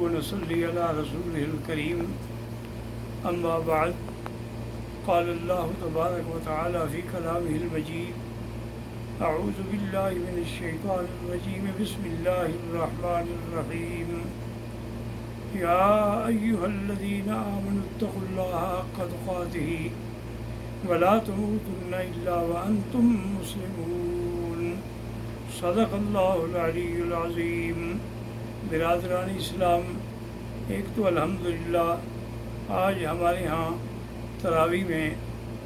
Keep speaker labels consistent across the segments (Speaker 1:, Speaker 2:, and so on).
Speaker 1: ونصلي على رسوله الكريم أما بعد قال الله تبارك وتعالى في كلامه المجيد أعوذ بالله من الشيطان الرجيم بسم الله الرحمن الرحيم يا أيها الذين آمنوا اتقوا الله حق تقاته ولا تموتن إلا وأنتم مسلمون صدق الله العلي العظيم۔ برادران اسلام، ایک تو الحمدللہ آج ہمارے ہاں تراویح میں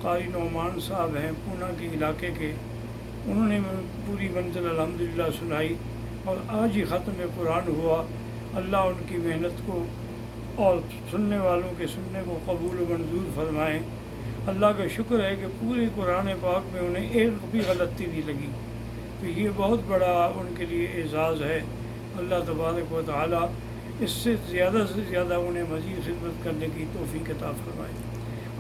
Speaker 1: قاری نعمان صاحب ہیں پونا کے علاقے کے، انہوں نے پوری منزل الحمدللہ سنائی اور آج ہی ختم قرآن ہوا۔ اللہ ان کی محنت کو اور سننے والوں کے سننے کو قبول و منظور فرمائیں۔ اللہ کا شکر ہے کہ پورے قرآن پاک میں انہیں ایک بھی غلطی نہیں لگی، تو یہ بہت بڑا ان کے لیے اعزاز ہے۔ اللہ تبارک و تعالی اس سے زیادہ انہیں مزید خدمت کرنے کی توفیق عطا فرمائے۔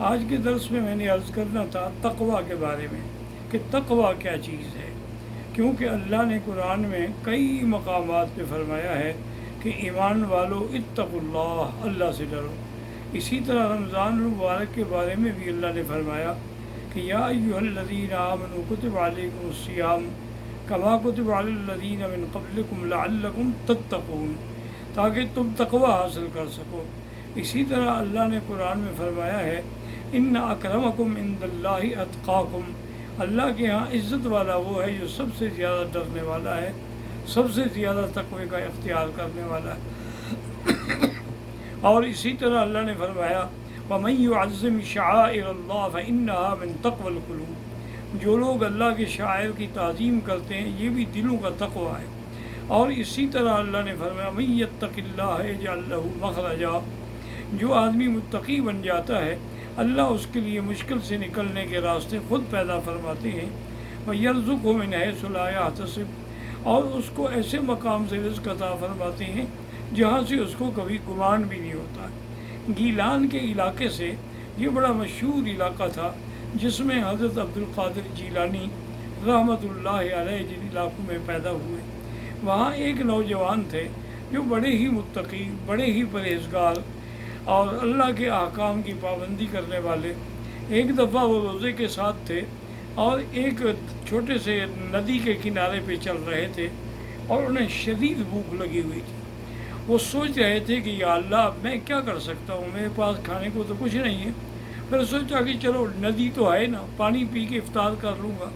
Speaker 1: آج کے درس میں نے عرض کرنا تھا تقویٰ کے بارے میں کہ تقویٰ کیا چیز ہے، کیونکہ اللہ نے قرآن میں کئی مقامات پہ فرمایا ہے کہ ایمان والو اتقوا اللہ، اللہ سے ڈرو۔ اسی طرح رمضان المبارک کے بارے میں بھی اللہ نے فرمایا کہ یا ایھا الذین آمنوا کتب علیکم الصیام کما کتب علی الذین من قبلکم لعلکم تتقون، تاکہ تم تقوی حاصل کر سکو۔ اسی طرح اللہ نے قرآن میں فرمایا ہے ان اکرمکم عند اللہ اتقاکم، اللہ کے ہاں عزت والا وہ ہے جو سب سے زیادہ ڈرنے والا ہے، سب سے زیادہ تقوی کا اختیار کرنے والا ہے۔ اور اسی طرح اللہ نے فرمایا وَمَن يُعَظِّمْ شَعَائِرَ اللَّهِ فَإِنَّهَا مِن تَقْوَى الْقُلُوبِ، جو لوگ اللہ کے شاعر کی تعظیم کرتے ہیں یہ بھی دلوں کا تقویٰ ہے۔ اور اسی طرح اللہ نے فرمایا مَن يَتَّقِ اللَّهَ يَجْعَل لَّهُ مَخْرَجًا، جو آدمی متقی بن جاتا ہے اللہ اس کے لیے مشکل سے نکلنے کے راستے خود پیدا فرماتے ہیں۔ وَيَرْزُقْهُ مِنْ حَيْثُ لَا يَحْتَسِبُ، اور اس کو ایسے مقام سے رزق عطا فرماتے ہیں جہاں سے اس کو کبھی گمان بھی نہیں ہوتا۔ گیلان کے علاقے سے یہ بڑا مشہور علاقہ تھا جس میں حضرت عبد القادر جیلانی رحمۃ اللہ علیہ جن علاقوں میں پیدا ہوئے، وہاں ایک نوجوان تھے جو بڑے ہی متقی، بڑے ہی پرہیزگار اور اللہ کے احکام کی پابندی کرنے والے۔ ایک دفعہ وہ روزے کے ساتھ تھے اور ایک چھوٹے سے ندی کے کنارے پہ چل رہے تھے اور انہیں شدید بھوک لگی ہوئی تھی۔ وہ سوچ رہے تھے کہ یا اللہ میں کیا کر سکتا ہوں، میرے پاس کھانے کو تو کچھ نہیں ہے۔ پھر سوچا کہ چلو ندی تو ہے نا، پانی پی کے افطار کر لوں گا۔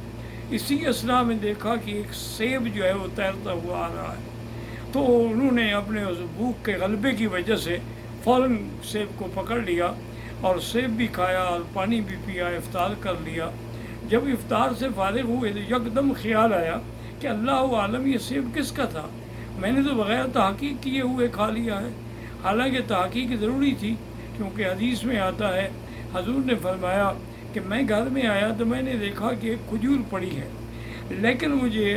Speaker 1: اسی اثنا میں دیکھا کہ ایک سیب جو ہے وہ تیرتا ہوا آ رہا ہے، تو انہوں نے اپنے اس بھوک کے غلبے کی وجہ سے فوراً سیب کو پکڑ لیا اور سیب بھی کھایا اور پانی بھی پیا، افطار کر لیا۔ جب افطار سے فارغ ہوئے تو یکدم خیال آیا کہ اللہ عالم یہ سیب کس کا تھا، میں نے تو بغیر تحقیق کیے ہوئے کھا لیا ہے۔ حالانکہ تحقیق ضروری تھی، کیونکہ حدیث میں آتا ہے حضور نے فرمایا کہ میں گھر میں آیا تو میں نے دیکھا کہ ایک کھجور پڑی ہے، لیکن مجھے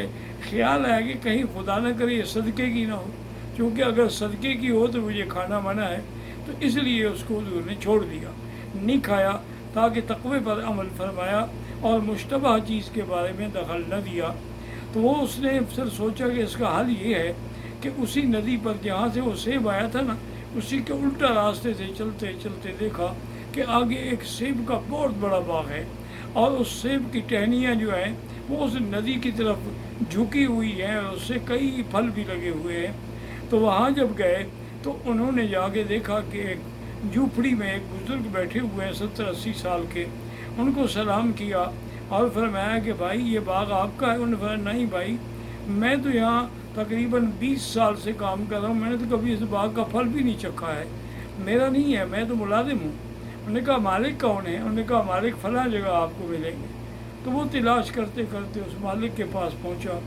Speaker 1: خیال آیا کہ کہیں خدا نہ کرے یہ صدقے کی نہ ہو، کیونکہ اگر صدقے کی ہو تو مجھے کھانا منع ہے، تو اس لیے اس کو حضور نے چھوڑ دیا، نہیں کھایا، تاکہ تقوی پر عمل فرمایا اور مشتبہ چیز کے بارے میں دخل نہ دیا۔ تو وہ اس نے پھر سوچا کہ اس کا حل یہ ہے کہ اسی ندی پر جہاں سے وہ سیب آیا تھا نا، اسی کے الٹا راستے سے چلتے چلتے دیکھا کہ آگے ایک سیب کا بہت بڑا باغ ہے اور اس سیب کی ٹہنیاں جو ہیں وہ اس ندی کی طرف جھکی ہوئی ہیں اور اس سے کئی پھل بھی لگے ہوئے ہیں۔ تو وہاں جب گئے تو انہوں نے جا کے دیکھا کہ ایک جھوپڑی میں ایک بزرگ بیٹھے ہوئے ہیں 70-80 سال کے، ان کو سلام کیا اور فرمایا کہ بھائی یہ باغ آپ کا ہے؟ انہوں نے فرمایا نہیں بھائی، میں تو یہاں تقریباً 20 سال سے کام کر رہا ہوں، میں نے تو کبھی اس باغ کا پھل بھی نہیں چکھا ہے، میرا نہیں ہے، میں تو ملازم ہوں۔ انہوں نے کہا مالک کون ہے؟ انہوں نے کہا مالک فلاں جگہ آپ کو ملیں گے۔ تو وہ تلاش کرتے کرتے اس مالک کے پاس پہنچا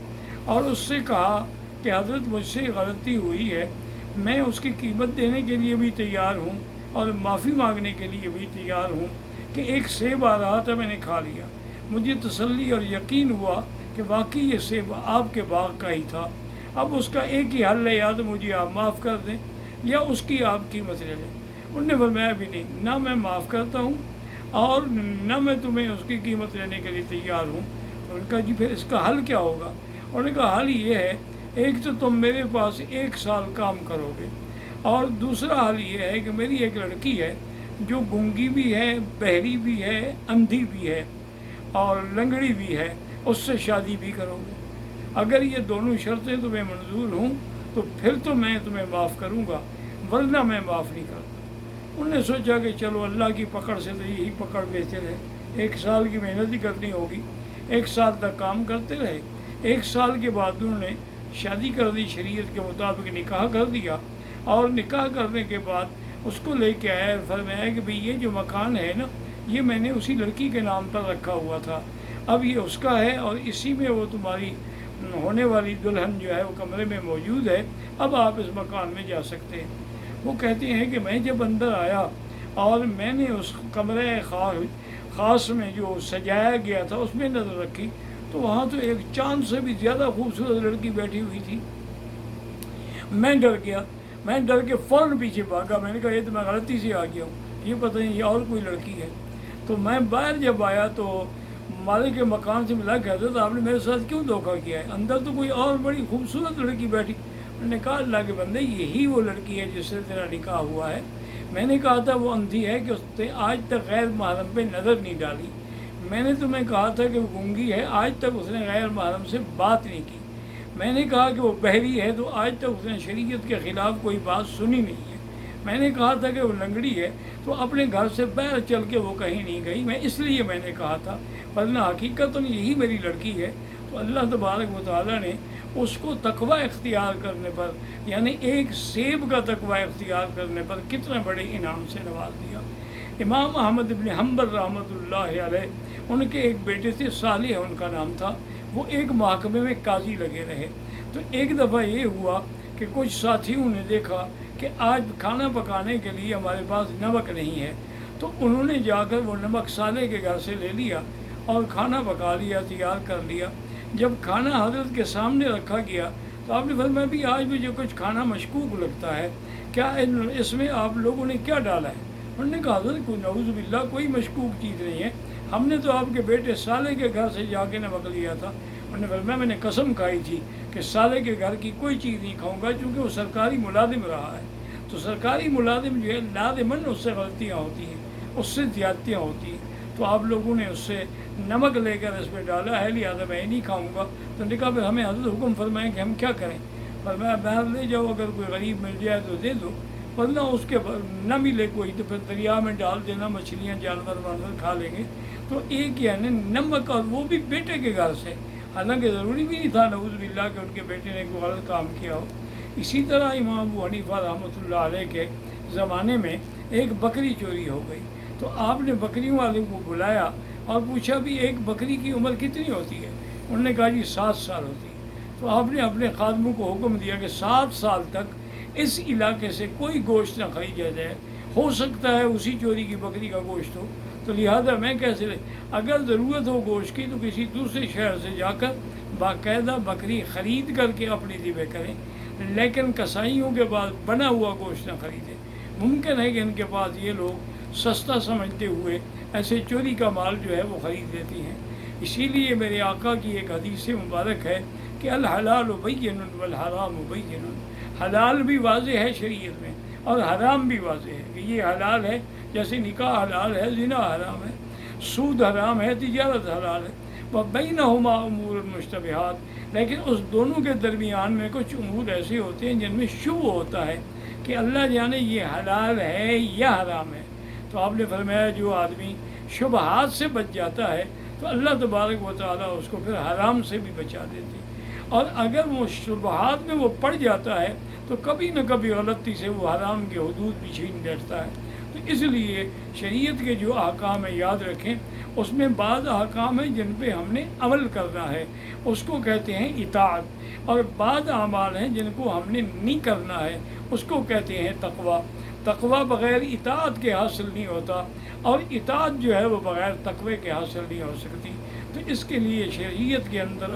Speaker 1: اور اس سے کہا کہ حضرت مجھ سے غلطی ہوئی ہے، میں اس کی قیمت دینے کے لیے بھی تیار ہوں اور معافی مانگنے کے لیے بھی تیار ہوں کہ ایک سیب آ رہا تھا میں نے کھا لیا، مجھے تسلی اور یقین ہوا کہ واقعی یہ سیب آپ کے باغ کا ہی تھا۔ اب اس کا ایک ہی حل ہے، یا تو مجھے آپ معاف کر دیں یا اس کی آپ قیمت لے لیں۔ انہوں نے فرمایا بھی نہیں، نہ میں معاف کرتا ہوں اور نہ میں تمہیں اس کی قیمت لینے کے لیے تیار ہوں۔ انہوں نے کہا جی پھر اس کا حل کیا ہوگا؟ انہوں نے کہا حل یہ ہے، ایک تو تم میرے پاس 1 سال کام کرو گے اور دوسرا حال یہ ہے کہ میری ایک لڑکی ہے جو گونگی بھی ہے، بہری بھی ہے، اندھی بھی ہے اور لنگڑی بھی ہے، اس سے شادی بھی کرو گے؟ اگر یہ دونوں شرطیں تمہیں منظور ہوں تو پھر تو میں تمہیں معاف کروں گا، ورنہ میں معاف نہیں کرتا۔ انہوں نے سوچا کہ چلو اللہ کی پکڑ سے تو یہی پکڑ بہتر ہے، 1 سال کی محنت ہی کرنی ہوگی۔ 1 سال تک کام کرتے رہے۔ 1 سال کے بعد انہوں نے شادی کر دی، شریعت کے مطابق نکاح کر دیا، اور نکاح کرنے کے بعد اس کو لے کے آیا، فرمایا کہ بھئی یہ جو مکان ہے نا، یہ میں نے اسی لڑکی کے نام پر رکھا ہوا تھا، اب یہ اس کا ہے، اور اسی میں وہ تمہاری ہونے والی دلہن جو ہے وہ کمرے میں موجود ہے، اب آپ اس مکان میں جا سکتے ہیں۔ وہ کہتے ہیں کہ میں جب اندر آیا اور میں نے اس کمرے خاص میں جو سجایا گیا تھا اس میں نظر رکھی، تو وہاں تو ایک چاند سے بھی زیادہ خوبصورت لڑکی بیٹھی ہوئی تھی۔ میں ڈر گیا، میں ڈر کے فوراً پیچھے بھاگا۔ میں نے کہا یہ تو میں غلطی سے آ گیا ہوں، یہ پتہ نہیں یہ اور کوئی لڑکی ہے۔ تو میں باہر جب آیا تو مالک کے مکان سے ملا، کہتا تھا آپ نے میرے ساتھ کیوں دھوکہ کیا ہے، اندر تو کوئی اور بڑی خوبصورت لڑکی بیٹھی۔ میں نے کہا اللہ کے بندے یہی وہ لڑکی ہے جس سے تیرا نکاح ہوا ہے۔ میں نے کہا تھا وہ اندھی ہے کہ اس نے آج تک غیر محرم پہ نظر نہیں ڈالی۔ میں نے تمہیں کہا تھا کہ وہ گونگی ہے، آج تک اس نے غیر محرم سے بات نہیں کی۔ میں نے کہا کہ وہ بہری ہے تو آج تک اس نے شریعت کے خلاف کوئی بات سنی نہیں ہے۔ میں نے کہا تھا کہ وہ لنگڑی ہے تو اپنے گھر سے باہر چل کے وہ کہیں نہیں گئی، میں اس لیے میں نے کہا تھا، ورنہ حقیقت یہی میری لڑکی ہے۔ تو اللہ تبارک و تعالیٰ نے اس کو تقوی اختیار کرنے پر، یعنی ایک سیب کا تقوی اختیار کرنے پر کتنے بڑے انعام سے نواز دیا۔ امام احمد بن حنبل رحمۃ اللہ علیہ، ان کے ایک بیٹے تھے، صالح ان کا نام تھا، وہ ایک محکمے میں قاضی لگے رہے۔ تو ایک دفعہ یہ ہوا کہ کچھ ساتھیوں نے دیکھا کہ آج کھانا پکانے کے لیے ہمارے پاس نمک نہیں ہے، تو انہوں نے جا کر وہ نمک صالح کے گھر سے لے لیا اور کھانا پکا لیا، تیار کر لیا۔ جب کھانا حضرت کے سامنے رکھا گیا تو آپ نے فرمایا بھی آج مجھے کچھ کھانا مشکوک لگتا ہے، کیا اس میں آپ لوگوں نے کیا ڈالا ہے؟ انہوں نے کہا حضرت کوئی نعوذ باللہ کوئی مشکوک چیز نہیں ہے، ہم نے تو آپ کے بیٹے صالح کے گھر سے جا کے نمک لیا تھا۔ انہوں نے فرمایا میں نے قسم کھائی تھی کہ صالح کے گھر کی کوئی چیز نہیں کھاؤں گا، چونکہ وہ سرکاری ملازم رہا ہے۔ تو سرکاری ملازم جو ہے لازماً اس سے غلطیاں ہوتی ہیں، اس سے زیادتیاں ہوتی ہیں، تو آپ لوگوں نے اس سے نمک لے کر اس میں ڈالا ہے، لہٰذا میں نہیں کھاؤں گا۔ تو نے کہا پھر ہمیں حضرت حکم فرمائیں کہ ہم کیا کریں؟ فرمایا باہر لے جاؤ، اگر کوئی غریب مل جائے تو دے دو، ورنہ اس کے نہ ملے کوئی تو پھر دریا میں ڈال دینا، مچھلیاں جانور وانور کھا لیں گے۔ تو ایک یعنی نمک، اور وہ بھی بیٹے کے گھر سے، حالانکہ ضروری بھی نہیں تھا نعوذ باللہ کہ ان کے بیٹے نے کوئی غلط کام کیا ہو۔ اسی طرح امام ابو حنیفہ رحمۃ اللہ علیہ کے زمانے میں ایک بکری چوری ہو گئی، تو آپ نے بکریوں والے کو بلایا اور پوچھا بھی ایک بکری کی عمر کتنی ہوتی ہے؟ انہوں نے کہا جی 7 سال ہوتی ہے۔ تو آپ نے اپنے خادموں کو حکم دیا کہ 7 سال تک اس علاقے سے کوئی گوشت نہ خریدا جائے، ہو سکتا ہے اسی چوری کی بکری کا گوشت ہو، تو لہٰذا میں کیسے اگر ضرورت ہو گوشت کی تو کسی دوسرے شہر سے جا کر باقاعدہ بکری خرید کر کے اپنی ذبح کریں، لیکن کسائیوں کے پاس بنا ہوا گوشت نہ خریدیں۔ ممکن ہے کہ ان کے پاس یہ لوگ سستا سمجھتے ہوئے ایسے چوری کا مال جو ہے وہ خرید لیتی ہیں۔ اسی لیے میرے آقا کی ایک حدیث مبارک ہے کہ الحلال بین والحرام بین، حلال بھی واضح ہے شریعت میں اور حرام بھی واضح ہے کہ یہ حلال ہے، جیسے نکاح حلال ہے، زنا حرام ہے، سود حرام ہے، تجارت حلال ہے۔ وبینہما امور مشتبہات، لیکن اس دونوں کے درمیان میں کچھ امور ایسے ہوتے ہیں جن میں شبہ ہوتا ہے کہ اللہ جانے یہ حلال ہے یا حرام ہے۔ تو آپ نے فرمایا جو آدمی شبہات سے بچ جاتا ہے تو اللہ تبارک و تعالیٰ اس کو پھر حرام سے بھی بچا دیتے ہیں، اور اگر وہ شبہات میں وہ پڑ جاتا ہے تو کبھی نہ کبھی غلطی سے وہ حرام کے حدود بھی چھین بیٹھتا ہے۔ تو اس لیے شریعت کے جو احکام ہیں یاد رکھیں، اس میں بعض احکام ہیں جن پہ ہم نے عمل کرنا ہے، اس کو کہتے ہیں اطاعت، اور بعض اعمال ہیں جن کو ہم نے نہیں کرنا ہے، اس کو کہتے ہیں تقوی۔ تقوی بغیر اطاعت کے حاصل نہیں ہوتا، اور اطاعت جو ہے وہ بغیر تقوی کے حاصل نہیں ہو سکتی۔ تو اس کے لیے شریعت کے اندر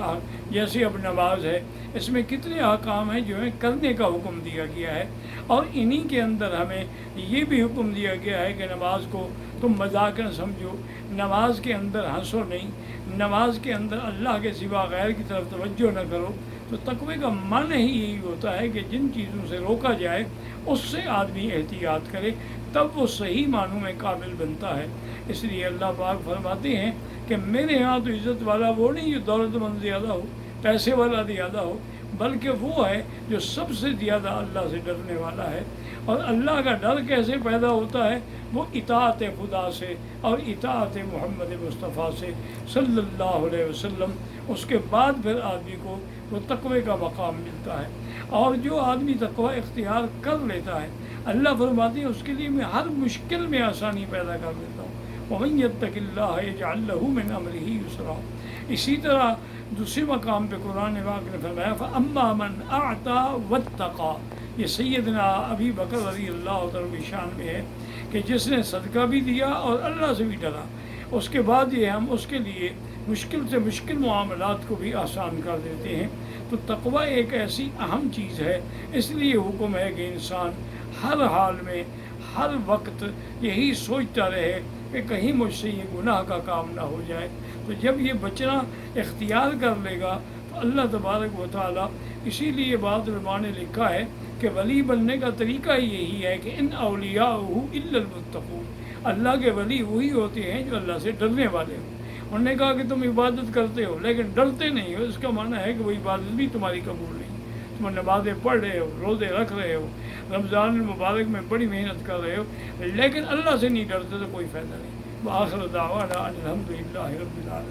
Speaker 1: جیسے اب نماز ہے، اس میں کتنے احکام ہیں جو ہے کرنے کا حکم دیا گیا ہے، اور انہی کے اندر ہمیں یہ بھی حکم دیا گیا ہے کہ نماز کو تم مذاق نہ سمجھو، نماز کے اندر ہنسو نہیں، نماز کے اندر اللہ کے سوا غیر کی طرف توجہ نہ کرو۔ تو تقوی کا معنی ہی یہی ہوتا ہے کہ جن چیزوں سے روکا جائے اس سے آدمی احتیاط کرے، تب وہ صحیح معنوں میں قابل بنتا ہے۔ اس لیے اللہ پاک فرماتے ہیں کہ میرے ہاں تو عزت والا وہ نہیں جو دولت مند زیادہ ہو، پیسے والا زیادہ ہو، بلکہ وہ ہے جو سب سے زیادہ اللہ سے ڈرنے والا ہے۔ اور اللہ کا ڈر کیسے پیدا ہوتا ہے؟ وہ اطاعت خدا سے اور اطاعت محمد مصطفیٰ سے صلی اللہ علیہ وسلم۔ اس کے بعد پھر آدمی کو وہ تقوی کا مقام ملتا ہے۔ اور جو آدمی تقوی اختیار کر لیتا ہے، اللہ فرماتے ہیں اس کے لیے میں ہر مشکل میں آسانی پیدا کر دیتا ہوں۔ وَمَن يَتَّقِ اللَّهَ يَجْعَل لَّهُ مِنْ أَمْرِهِ يُسْرًا۔ اسی طرح دوسرے مقام پہ قرآن پاک نے فرمایا فَأَمَّا مَنْ أَعْطَى وَاتَّقَى۔ یہ سیدنا ابی بکر رضی اللہ تعالیٰ شان میں ہے کہ جس نے صدقہ بھی دیا اور اللہ سے بھی ڈرا، اس کے بعد یہ ہم اس کے لیے مشکل سے مشکل معاملات کو بھی آسان کر دیتے ہیں۔ تو تقوی ایک ایسی اہم چیز ہے، اس لیے حکم ہے کہ انسان ہر حال میں ہر وقت یہی سوچتا رہے کہ کہیں مجھ سے یہ گناہ کا کام نہ ہو جائے۔ تو جب یہ بچنا اختیار کر لے گا تو اللہ تبارک و تعالیٰ، اسی لیے بعض علماء نے لکھا ہے کہ ولی بننے کا طریقہ یہی ہے کہ ان اولیاءہ الا المتقون، اللہ کے ولی وہی ہوتے ہیں جو اللہ سے ڈرنے والے ہوں۔ انہوں نے کہا کہ تم عبادت کرتے ہو لیکن ڈرتے نہیں ہو، اس کا معنی ہے کہ وہ عبادت بھی تمہاری قبول نہیں۔ تم نمازیں پڑھ رہے ہو، روزے رکھ رہے ہو، رمضان المبارک میں بڑی محنت کر رہے ہو، لیکن اللہ سے نہیں ڈرتے تو کوئی فائدہ نہیں۔ وآخر دعوانا ان الحمد للہ رب العالمین۔